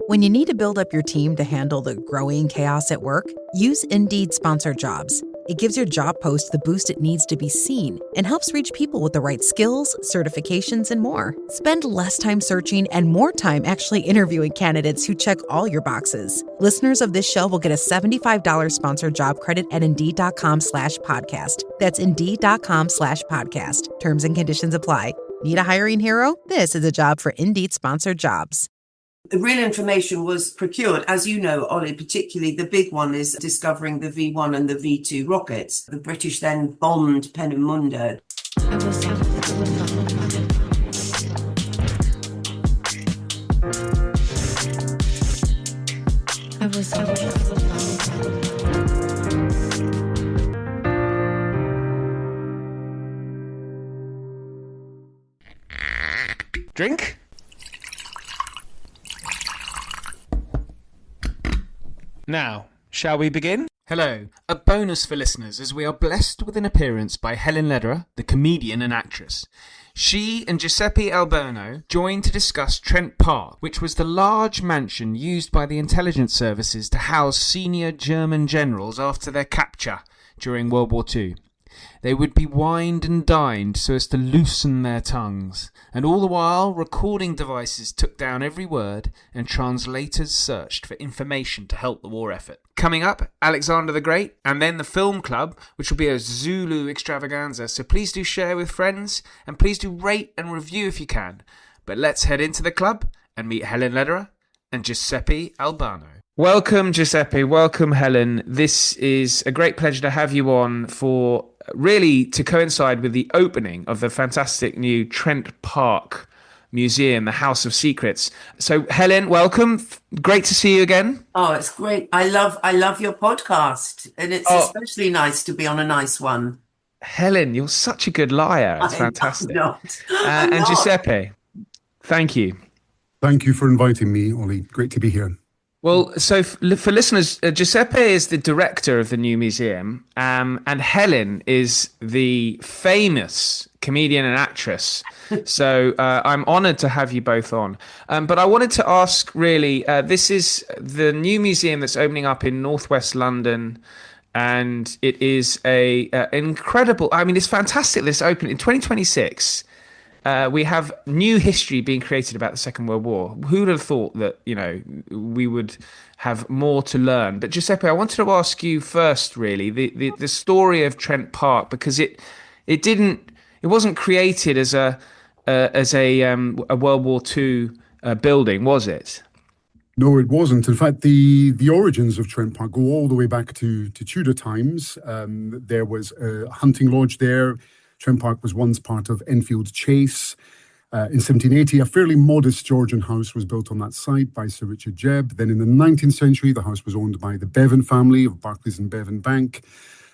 When you need to build up your team to handle the growing chaos at work, use Indeed Sponsored Jobs. It gives your job post the boost it needs to be seen and helps reach people with the right skills, certifications, and more. Spend less time searching and more time actually interviewing candidates who check all your boxes. Listeners of this show will get a $75 sponsored job credit at Indeed.com/podcast. That's Indeed.com/podcast. Terms and conditions apply. Need a hiring hero? This is a job for Indeed Sponsored Jobs. The real information was procured. As you know, Ollie, particularly the big one is discovering the V1 and the V2 rockets. The British then bombed Peenemünde. Drink? Now, shall we begin? Hello. A bonus for listeners, as we are blessed with an appearance by Helen Lederer, the comedian and actress. She and Giuseppe Albano joined to discuss Trent Park, which was the large mansion used by the intelligence services to house senior German generals after their capture during World War II. They would be wined and dined so as to loosen their tongues, and all the while recording devices took down every word and translators searched for information to help the war effort. Coming up, Alexander the Great, and then the Film Club, which will be a Zulu extravaganza, so please do share with friends, and please do rate and review if you can. But let's head into the club and meet Helen Lederer and Giuseppe Albano. Welcome, Giuseppe. Welcome, Helen. This is a great pleasure to have you on for really to coincide with the opening of the fantastic new Trent Park Museum, the House of Secrets. So, Helen, welcome. Great to see you again. Oh, it's great. I love your podcast, and it's especially nice to be on a nice one. Helen, you're such a good liar. It's fantastic. I'm and not. Giuseppe, thank you. Thank you for inviting me, Ollie. Great to be here. Well, so for listeners, Giuseppe is the director of the new museum, and Helen is the famous comedian and actress. So I'm honoured to have you both on. But I wanted to ask, really, this is the new museum that's opening up in northwest London, and it is a incredible. I mean, it's fantastic. This opened in 2026. We have new history being created about the Second World War. Who would have thought that, we would have more to learn? But Giuseppe, I wanted to ask you first, really, the story of Trent Park, because it wasn't created as a World War II building, was it? No, it wasn't. In fact, the origins of Trent Park go all the way back to Tudor times. There was a hunting lodge there. Trent Park was once part of Enfield Chase. In 1780, a fairly modest Georgian house was built on that site by Sir Richard Jebb. Then in the 19th century, the house was owned by the Bevan family of Barclays and Bevan Bank.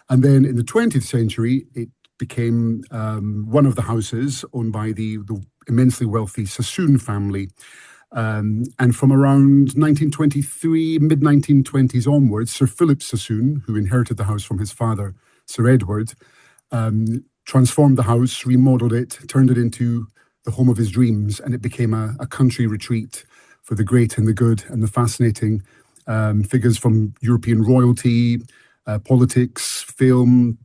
And then in the 20th century, it became one of the houses owned by the immensely wealthy Sassoon family. And from around 1923, mid-1920s onwards, Sir Philip Sassoon, who inherited the house from his father, Sir Edward, transformed the house, remodeled it, turned it into the home of his dreams, and it became a country retreat for the great and the good and the fascinating figures from European royalty, politics, film.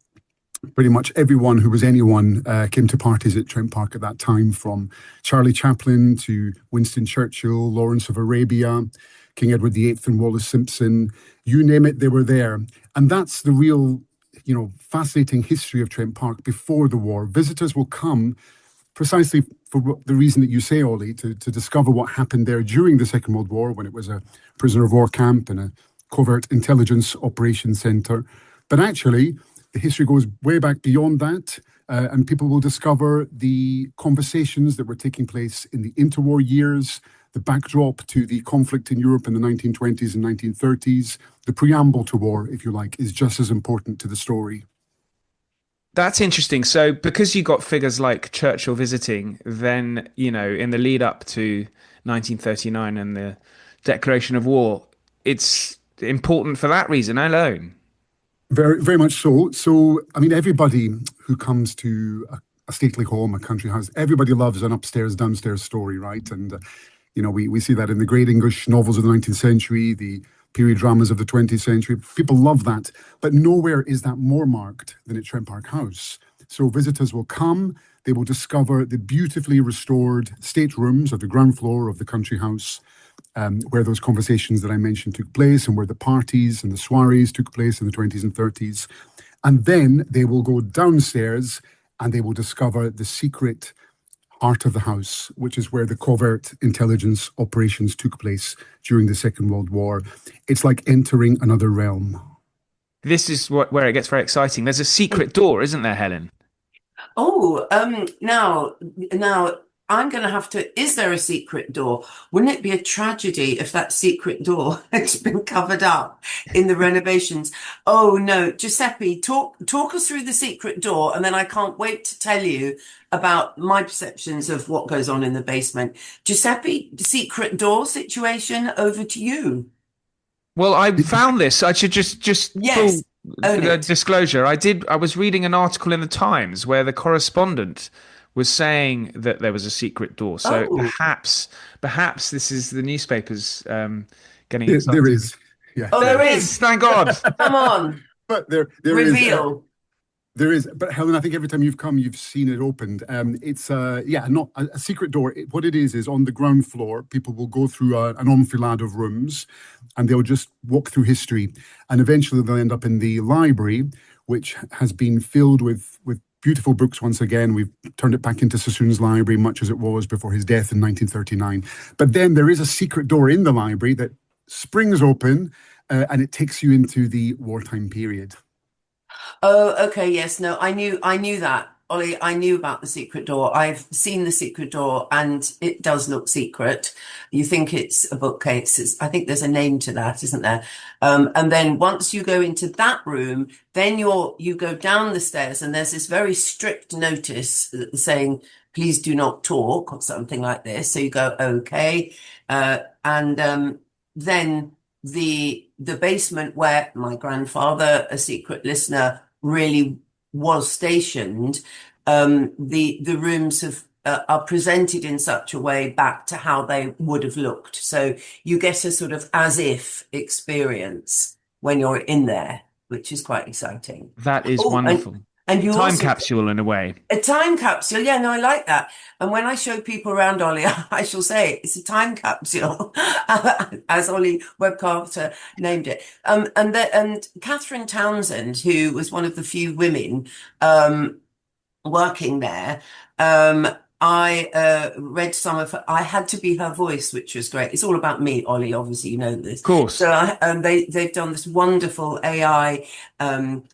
Pretty much everyone who was anyone came to parties at Trent Park at that time, from Charlie Chaplin to Winston Churchill, Lawrence of Arabia, King Edward VIII and Wallace Simpson. You name it, they were there. And that's the real fascinating history of Trent Park before the war. Visitors will come precisely for the reason that you say, Ollie, to discover what happened there during the Second World War, when it was a prisoner of war camp and a covert intelligence operations centre. But actually, the history goes way back beyond that, and people will discover the conversations that were taking place in the interwar years, the backdrop to the conflict in Europe in the 1920s and 1930s. The preamble to war, if you like, is just as important to the story. That's interesting. So because you got figures like Churchill visiting, then, in the lead up to 1939 and the declaration of war, it's important for that reason alone. Very, very much so. So, I mean, everybody who comes to a stately home, a country house, everybody loves an upstairs, downstairs story, right? And, We see that in the great English novels of the 19th century, the period dramas of the 20th century. People love that. But nowhere is that more marked than at Trent Park House. So visitors will come, they will discover the beautifully restored staterooms of the ground floor of the country house, where those conversations that I mentioned took place and where the parties and the soirees took place in the 20s and 30s. And then they will go downstairs and they will discover the secret heart of the house, which is where the covert intelligence operations took place during the Second World War. It's like entering another realm. This is where it gets very exciting. There's a secret door, isn't there, Helen? Oh, now I'm going to have to, is there a secret door? Wouldn't it be a tragedy if that secret door had been covered up in the renovations? Oh no, Giuseppe, talk us through the secret door, and then I can't wait to tell you about my perceptions of what goes on in the basement. Giuseppe, the secret door situation, over to you. Well, I found this. I should just yes, full disclosure. I was reading an article in the Times where the correspondent was saying that there was a secret door. So perhaps this is the newspapers getting excited. There is. Yeah. Oh, there is. Thank God. Come on. But there Reveal. There is, but Helen, I think every time you've come, you've seen it opened. It's not a secret door. What it is on the ground floor, people will go through an enfilade of rooms, and they'll just walk through history, and eventually they'll end up in the library, which has been filled with beautiful books once again. We've turned it back into Sassoon's library, much as it was before his death in 1939. But then there is a secret door in the library that springs open, and it takes you into the wartime period. Oh, okay. Yes. No, I knew that. Ollie, I knew about the secret door. I've seen the secret door and it does look secret. You think it's a bookcase. I think there's a name to that, isn't there? And then once you go into that room, then you go down the stairs and there's this very strict notice saying, please do not talk or something like this. So you go, okay. And then the basement where my grandfather, a secret listener, really was stationed, the rooms are presented in such a way back to how they would have looked. So you get a sort of as if experience when you're in there, which is quite exciting. That is wonderful. And you time capsule in a way. A time capsule, yeah, no, I like that. And when I show people around, Ollie, I shall say it's a time capsule, as Ollie Webb-Carter named it. And Catherine Townsend, who was one of the few women working there, I read some of her. I had to be her voice, which was great. It's all about me, Ollie. Obviously, you know this. Of course. So they've done this wonderful AI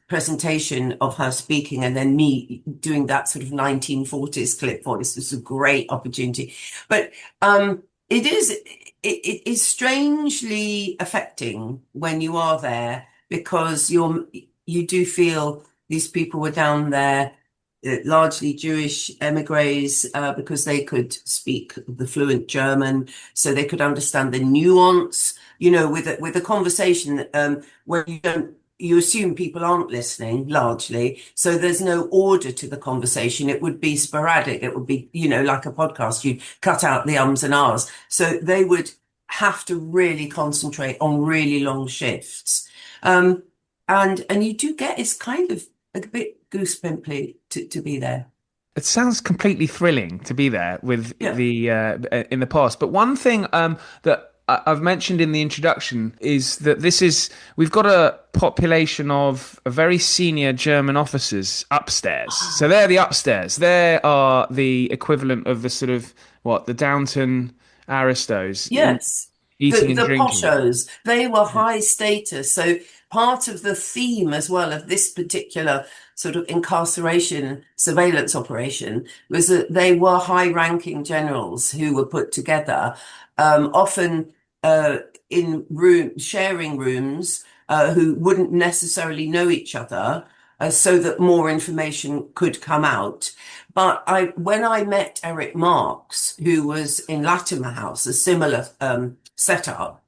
presentation of her speaking, and then me doing that sort of 1940s clip voice. It's a great opportunity, but it is strangely affecting when you are there, because you do feel these people were down there. Largely Jewish emigres, because they could speak the fluent German, so they could understand the nuance, with a conversation where you assume people aren't listening largely, so there's no order to the conversation. It would be sporadic. It would be, like a podcast. You cut out the ums and ahs. So they would have to really concentrate on really long shifts. And you do get, it's kind of a bit goosebumpy to be there. It sounds completely thrilling to be there with the in the past. But one thing that I've mentioned in the introduction is that we've got a population of very senior German officers upstairs. So they're the upstairs. They are the equivalent of the sort of the Downton aristos. Yes. Eating and the drinking. Poshos, they were high status. So part of the theme as well of this particular sort of incarceration surveillance operation was that they were high-ranking generals who were put together, often in sharing rooms, who wouldn't necessarily know each other, so that more information could come out. But when I met Eric Marks, who was in Latimer House, a similar setup,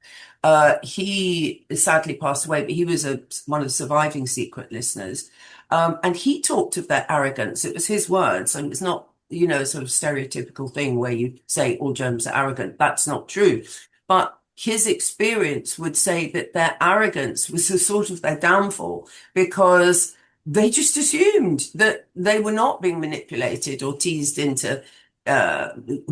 he sadly passed away, but he was one of the surviving secret listeners. And he talked of their arrogance. It was his words, and it's not sort of stereotypical thing where you say all Germans are arrogant. That's not true. But his experience would say that their arrogance was a sort of their downfall, because they just assumed that they were not being manipulated or teased into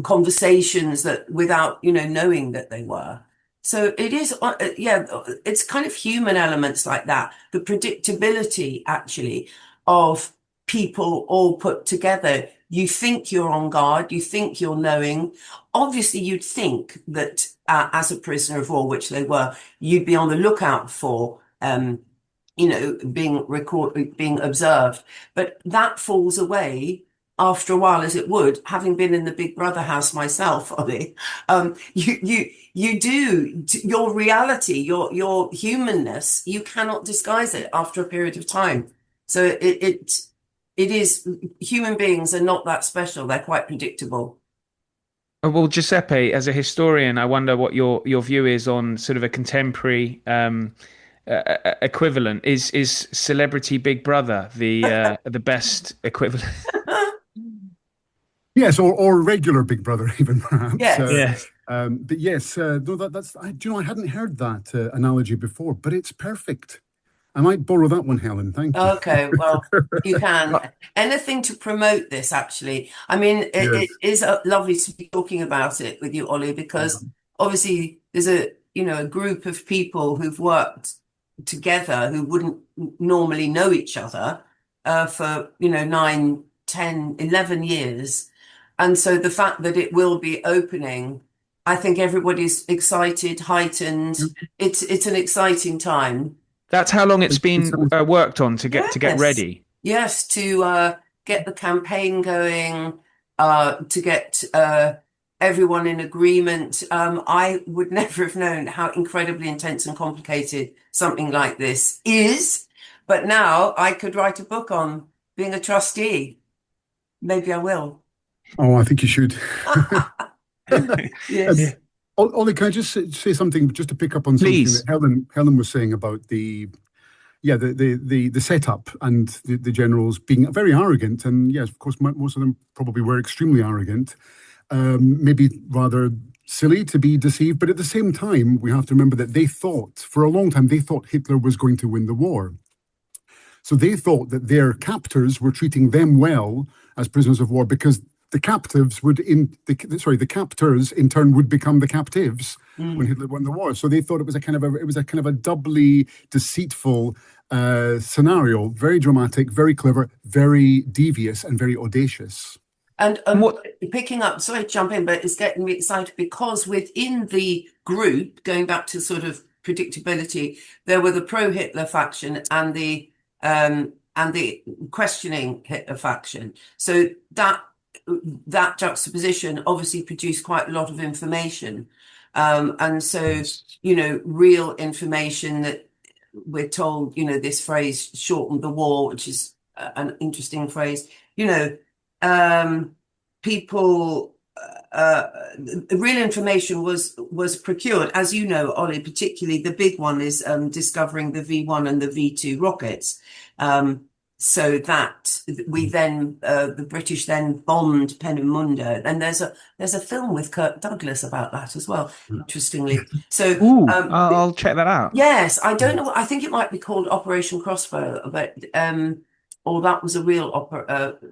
conversations that without, knowing that they were. So it is, it's kind of human elements like that. The predictability, actually, of people all put together. You think you're on guard, you think you're knowing. Obviously, you'd think that as a prisoner of war, which they were, you'd be on the lookout for, being recorded, being observed. But that falls away after a while, as it would, having been in the Big Brother house myself, Ollie. You do, your reality, your humanness, you cannot disguise it after a period of time. So it is, human beings are not that special. They're quite predictable. Well, Giuseppe, as a historian, I wonder what your view is on sort of a contemporary equivalent. Is Celebrity Big Brother the best equivalent? Yes, or regular Big Brother, even perhaps. Yes. Yes. But yes, no, that's. I hadn't heard that analogy before, but it's perfect. I might borrow that one, Helen. Thank you. Okay, well, you can. Anything to promote this, actually. I mean, it is lovely to be talking about it with you, Ollie, because obviously there's a group of people who've worked together who wouldn't normally know each other for, 9, 10, 11 years. And so the fact that it will be opening, I think everybody's excited, heightened. It's an exciting time. That's how long it's been worked on to get ready. Yes, to get the campaign going, to get everyone in agreement. I would never have known how incredibly intense and complicated something like this is. But now I could write a book on being a trustee. Maybe I will. Oh, I think you should. Yes. Ollie, can I just say something, just to pick up on something that Helen was saying about the setup and the generals being very arrogant, and yes, of course, most of them probably were extremely arrogant, maybe rather silly to be deceived, but at the same time, we have to remember that for a long time, they thought Hitler was going to win the war. So they thought that their captors were treating them well as prisoners of war, because the captors in turn would become the captives when Hitler won the war. So they thought it was a kind of a doubly deceitful scenario, very dramatic, very clever, very devious, and very audacious. And picking up, sorry to jump in, but it's getting me excited because within the group, going back to sort of predictability, there were the pro-Hitler faction and the questioning Hitler faction. So that juxtaposition obviously produced quite a lot of information. And so, real information that we're told, this phrase shortened the war, which is an interesting phrase, people, real information was procured, as you know, Ollie, particularly the big one is discovering the V1 and the V2 rockets. So that we then, the British then bombed Peenemünde, and there's a film with Kirk Douglas about that as well. Interestingly, so I'll check that out. Yes, I don't know. I think it might be called Operation Crossbow, but or that was a real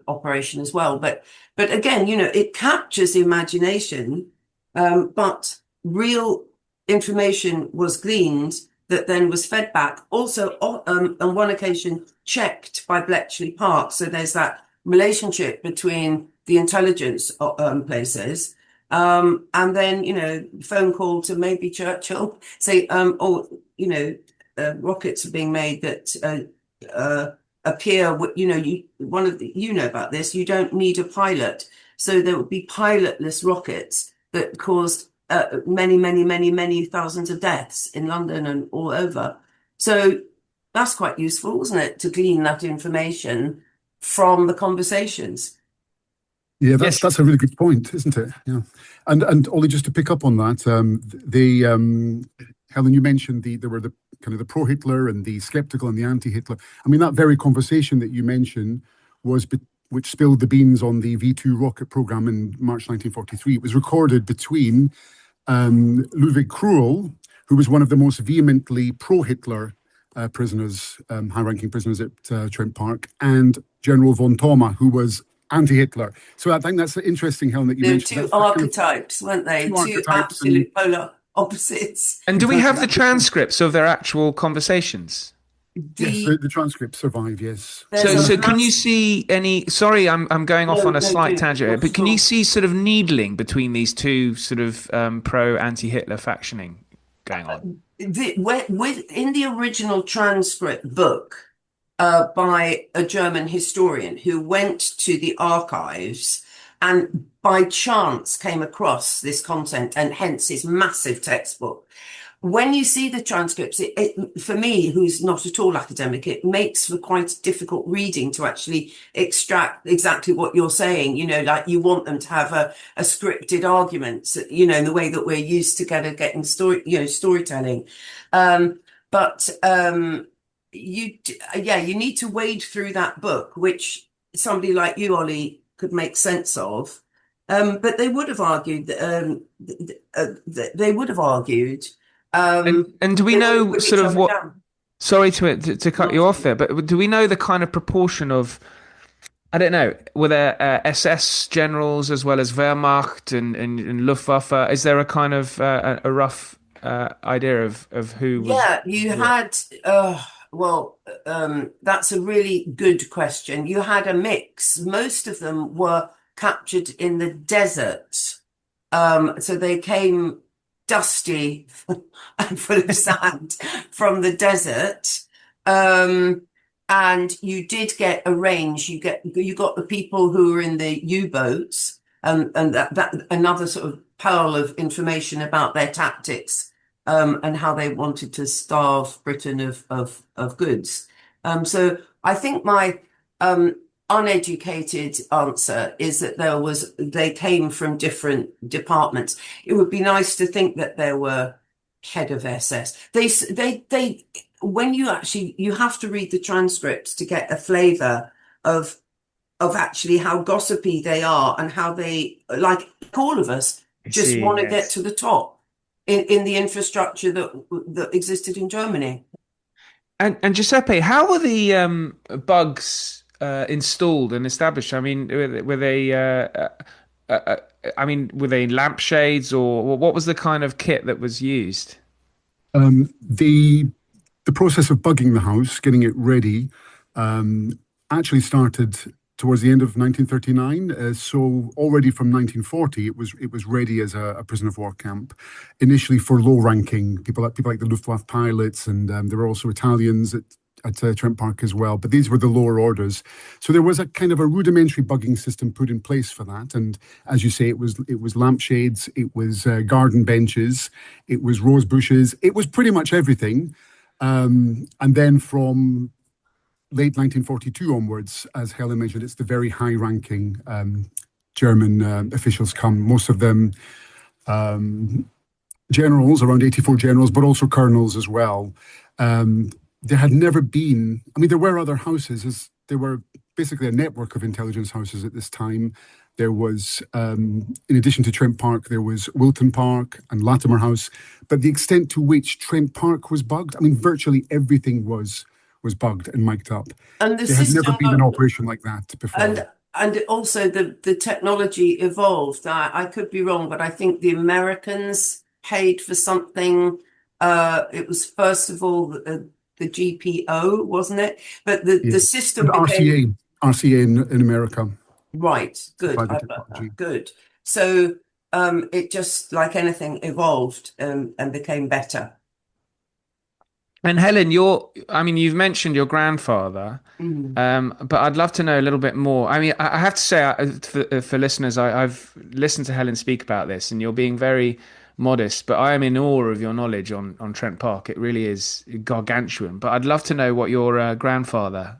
operation as well. But again, it captures the imagination, but real information was gleaned that then was fed back. Also, on one occasion, checked by Bletchley Park. So there's that relationship between the intelligence places, and then, phone call to maybe Churchill, say, rockets are being made that appear, you know about this, you don't need a pilot. So there would be pilotless rockets that caused many thousands of deaths in London and all over. So that's quite useful, wasn't it, to glean that information from the conversations? Yeah, that's a really good point, isn't it? Yeah, and Ollie, just to pick up on that, Helen, you mentioned there were the kind of the pro-Hitler and the skeptical and the anti-Hitler. I mean, that very conversation that you mentioned was which spilled the beans on the V2 rocket program in March 1943. It was recorded between Ludwig Krul, who was one of the most vehemently pro-Hitler prisoners, high-ranking prisoners at Trent Park, and General von Thoma, who was anti-Hitler. So I think that's interesting, Helen, that you mentioned. Two archetypes, weren't they? Two absolute polar opposites. And do we have the transcripts of their actual conversations? Yes, the transcripts survive, yes. So can you see any... Sorry, I'm going off on a slight tangent here, but can you see sort of needling between these two sort of pro-anti-Hitler factioning going on? In the original transcript book by a German historian who went to the archives and by chance came across this content, and hence his massive textbook. When you see the transcripts, it, for me, who's not at all academic, it makes for quite difficult reading to actually extract exactly what you're saying. You know, like you want them to have a scripted argument, you know, in the way that we're used to getting storytelling. You need to wade through that book, which somebody like you, Ollie, could make sense of. But they would have argued and do we know sort of what? Down. Sorry to cut you off there, but do we know the kind of proportion of? I don't know. Were there SS generals as well as Wehrmacht and Luftwaffe? Is there a kind of a rough idea of who? Yeah, you had. That's a really good question. You had a mix. Most of them were captured in the desert, so they came dusty and full of sand from the desert, and you did get a range. You got the people who were in the U-boats, and that another sort of pearl of information about their tactics, and how they wanted to starve Britain of goods. So I think my uneducated answer is that they came from different departments. It would be nice to think that there were head of SS. When you have to read the transcripts to get a flavour of actually how gossipy they are and how they, like all of us, just want to get to the top in the infrastructure that existed in Germany. And Giuseppe, how were the bugs installed and established? I mean, were they lampshades, or what was the kind of kit that was used? The process of bugging the house, getting it ready, actually started towards the end of 1939. So already from 1940, it was ready as a prison of war camp, initially for low-ranking people like the Luftwaffe pilots, and there were also Italians at Trent Park as well, but these were the lower orders. So there was a kind of a rudimentary bugging system put in place for that. And as you say, it was lampshades, it was garden benches, it was rose bushes, it was pretty much everything. And then from late 1942 onwards, as Helen mentioned, it's the very high-ranking German officials come, most of them generals, around 84 generals, but also colonels as well. There had never been, there were other houses, there were basically a network of intelligence houses at this time. There was, in addition to Trent Park, there was Wilton Park and Latimer House. But the extent to which Trent Park was bugged, virtually everything was bugged and mic'd up. And there had never been an operation like that before. And also the technology evolved. I could be wrong, but I think the Americans paid for something. It was first of all the GPO, wasn't it? But the system became... RCA in America. Right, good. Good. So it just, like anything, evolved and became better. And Helen, you've mentioned your grandfather, but I'd love to know a little bit more. I have to say, for listeners, I've listened to Helen speak about this, and you're being very modest, but I am in awe of your knowledge on Trent Park. It really is gargantuan. But I'd love to know what your grandfather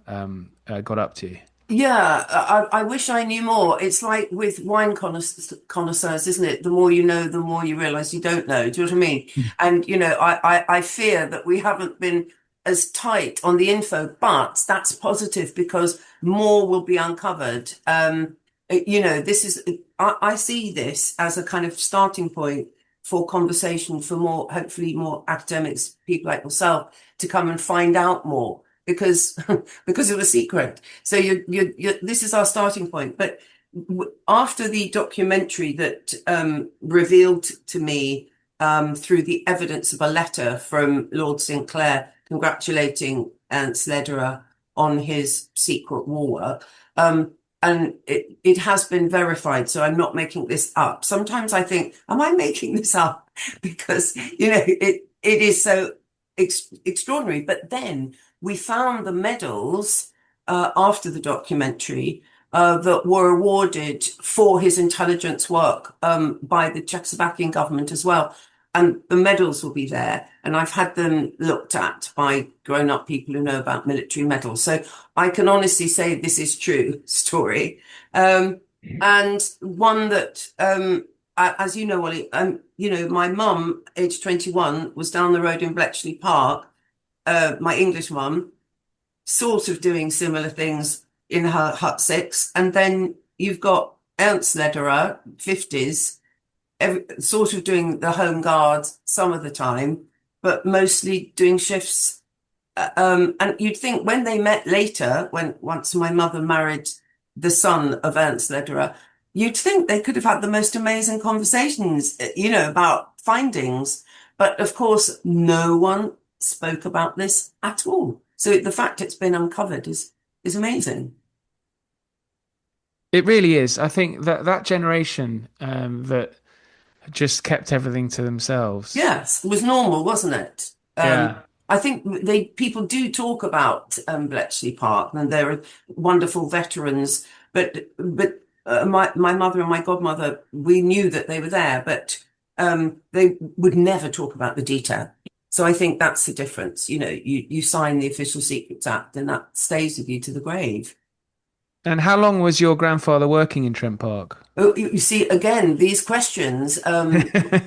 got up to. Yeah, I wish I knew more. It's like with wine connoisseurs, isn't it? The more you know, the more you realise you don't know. Do you know what I mean? And, I fear that we haven't been as tight on the info, but that's positive because more will be uncovered. This is, I see this as a kind of starting point for conversation for more, hopefully more academics, people like yourself, to come and find out more because it was secret. So this is our starting point. But after the documentary that revealed to me through the evidence of a letter from Lord St. Clair congratulating Ernst Lederer on his secret war work, and it has been verified, so I'm not making this up. Sometimes I think, am I making this up? Because, it is so extraordinary. But then we found the medals after the documentary that were awarded for his intelligence work by the Czechoslovakian government as well. And the medals will be there. And I've had them looked at by grown-up people who know about military medals. So I can honestly say this is true story. And one that, as you know, Wally, my mum, age 21, was down the road in Bletchley Park, my English mum, sort of doing similar things in her Hut 6. And then you've got Ernst Lederer, 50s, sort of doing the home guard some of the time, but mostly doing shifts. And you'd think when they met later, once my mother married the son of Ernst Lederer, you'd think they could have had the most amazing conversations, about findings. But of course, no one spoke about this at all. So the fact it's been uncovered is amazing. It really is. I think that generation that just kept everything to themselves. Yes, it was normal, wasn't it? Yeah. I think people do talk about Bletchley Park, and there are wonderful veterans. But my mother and my godmother, we knew that they were there, but they would never talk about the detail. So I think that's the difference. You sign the Official Secrets Act, and that stays with you to the grave. And how long was your grandfather working in Trent Park? Oh, you see, again, these questions,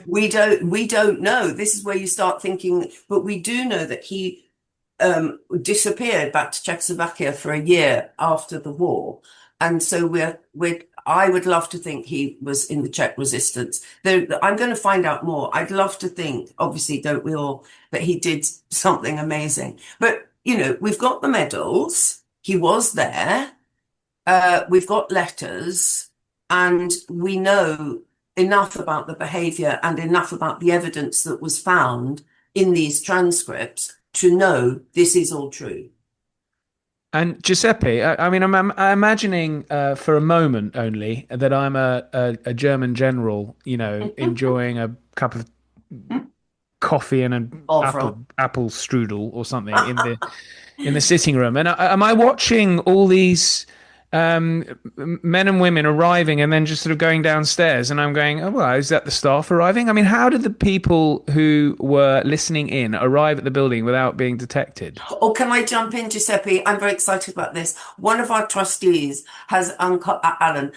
we don't know. This is where you start thinking, but we do know that he disappeared back to Czechoslovakia for a year after the war. And so I would love to think he was in the Czech resistance. I'm going to find out more. I'd love to think, obviously, don't we all, that he did something amazing. But, we've got the medals. He was there. We've got letters, and we know enough about the behaviour and enough about the evidence that was found in these transcripts to know this is all true. And Giuseppe, I'm imagining for a moment only that I'm a German general, enjoying a cup of coffee and an apple strudel or something in the sitting room. And am I watching all these men and women arriving and then just sort of going downstairs, and I'm going, oh, well, is that the staff arriving? I mean, how did the people who were listening in arrive at the building without being detected? Oh, can I jump in, Giuseppe? I'm very excited about this. One of our trustees Alan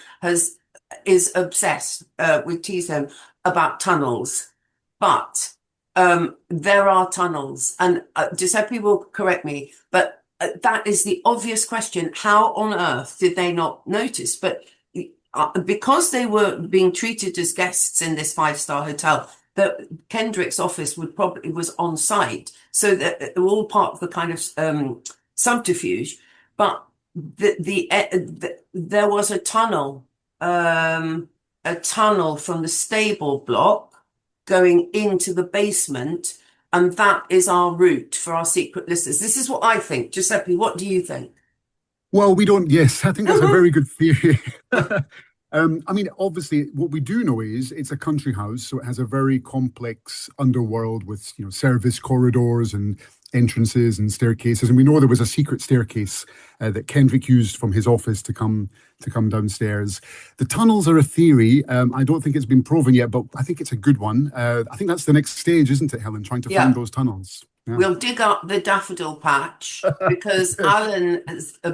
is obsessed, we tease him about tunnels, but there are tunnels, and Giuseppe will correct me, but that is the obvious question. How on earth did they not notice? But because they were being treated as guests in this 5-star hotel, Kendrick's office was on site. So that all part of the kind of subterfuge. But there was a tunnel from the stable block going into the basement. And that is our route for our secret listeners. This is what I think. Giuseppe, what do you think? Well, yes, I think that's a very good theory. Obviously, what we do know is it's a country house, so it has a very complex underworld with, service corridors and entrances and staircases. And we know there was a secret staircase that Kendrick used from his office to come downstairs. The tunnels are a theory. I don't think it's been proven yet, but I think it's a good one. I think that's the next stage, isn't it, Helen? Trying to find those tunnels. Yeah. We'll dig up the daffodil patch because Alan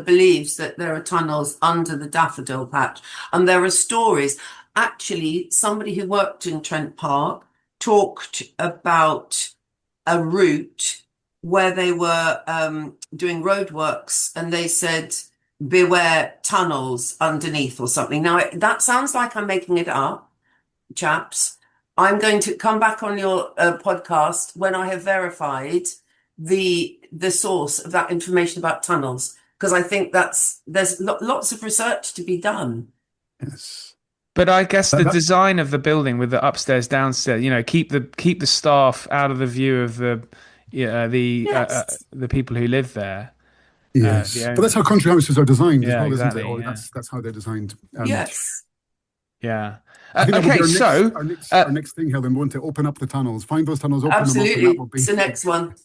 believes that there are tunnels under the daffodil patch. And there are stories. Actually, somebody who worked in Trent Park talked about a route where they were doing roadworks, and they said, beware tunnels underneath or something. Now, that sounds like I'm making it up, chaps. I'm going to come back on your podcast when I have verified the source of that information about tunnels, because I think there's lots of research to be done. Yes. But I guess the design of the building with the upstairs, downstairs, keep the staff out of the view of the people who live there. Yes, but that's how country houses are designed as well, exactly, isn't it? Or that's how they're designed. Yes. Yeah. Okay, our next thing, Helen, we want to open up the tunnels, find those tunnels, open them up. Absolutely, it's the next one.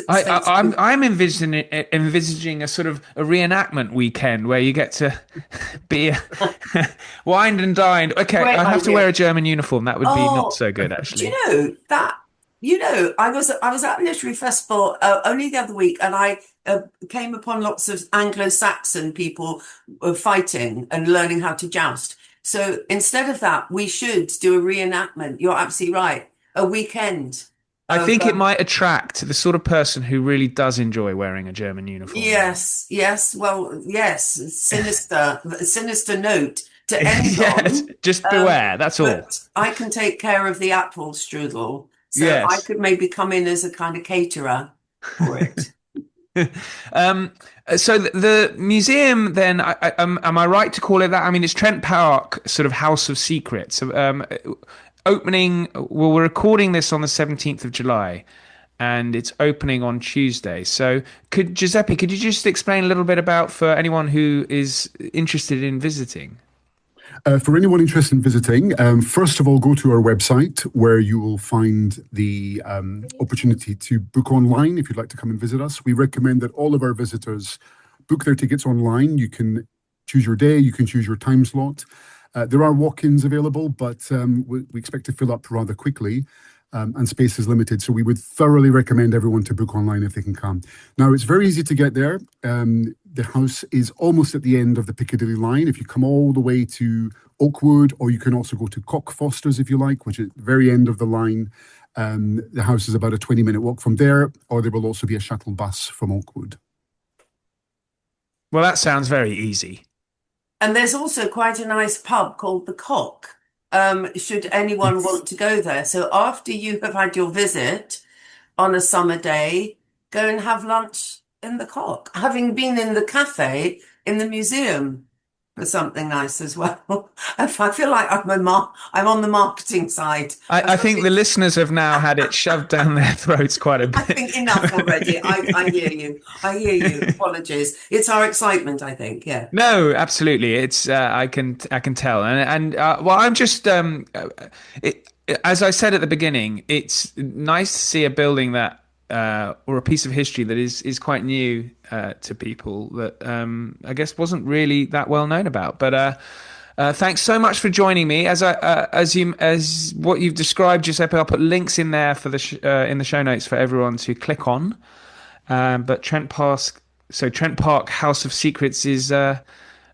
I'm envisaging a sort of a reenactment weekend where you get to be wined and dined. Okay, I'd have to wear a German uniform. That would be not so good, actually. Do you know that? I was at a literary festival only the other week, and I came upon lots of Anglo-Saxon people fighting and learning how to joust. So instead of that, we should do a reenactment. You're absolutely right. A weekend. I think it might attract the sort of person who really does enjoy wearing a German uniform. Yes. Well, yes. Sinister note to end on. Just beware. That's all. I can take care of the apple strudel, so I could maybe come in as a kind of caterer for it. So the museum, then, am I right to call it that? I mean, it's Trent Park, sort of House of Secrets. Opening, well, we're recording this on the 17th of July, and it's opening on Tuesday. So Giuseppe, could you just explain a little bit about, for anyone who is interested in visiting? For anyone interested in visiting, first of all, go to our website where you will find the opportunity to book online if you'd like to come and visit us. We recommend that all of our visitors book their tickets online. You can choose your day, you can choose your time slot. There are walk-ins available, but we expect to fill up rather quickly, and space is limited. So we would thoroughly recommend everyone to book online if they can come. Now, it's very easy to get there. The house is almost at the end of the Piccadilly line. If you come all the way to Oakwood, or you can also go to Cockfosters if you like, which is the very end of the line. The house is about a 20-minute walk from there, or there will also be a shuttle bus from Oakwood. Well, that sounds very easy. And there's also quite a nice pub called The Cock, should anyone want to go there. So after you have had your visit on a summer day, go and have lunch in The Cock, having been in the cafe in the museum for something nice as well. I feel like I'm on the marketing side. I think the listeners have now had it shoved down their throats quite a bit. I think enough already. I hear you. Apologies. It's our excitement, I think. Yeah. No, absolutely. It's I can tell, and well, I'm just as I said at the beginning, it's nice to see a building that or a piece of history that is quite new to people that I guess wasn't really that well known about. But thanks so much for joining me. As what you've described, Giuseppe, I'll put links in there for in the show notes for everyone to click on. But Trent Park House of Secrets is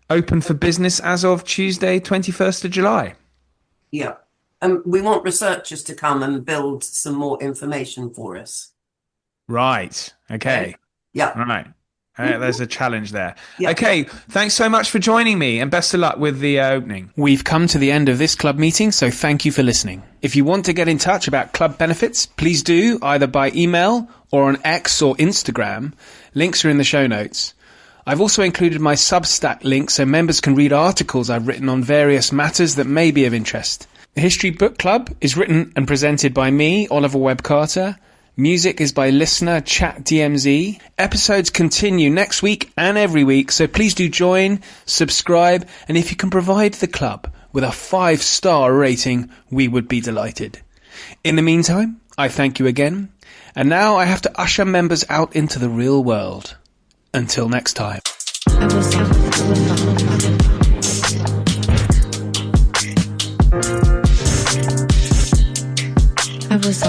open for business as of Tuesday, 21st of July. Yeah. We want researchers to come and build some more information for us. Right. Okay. Yeah. Right. There's a challenge there. Yeah. Okay. Thanks so much for joining me, and best of luck with the opening. We've come to the end of this club meeting, so thank you for listening. If you want to get in touch about club benefits, please do, either by email or on X or Instagram. Links are in the show notes. I've also included my Substack link so members can read articles I've written on various matters that may be of interest. The History Book Club is written and presented by me, Oliver Webb-Carter. Music is by listener Chat DMZ. Episodes continue next week and every week, so please do join, subscribe, and if you can provide the club with a 5-star rating, we would be delighted. In the meantime, I thank you again, and now I have to usher members out into the real world. Until next time. I was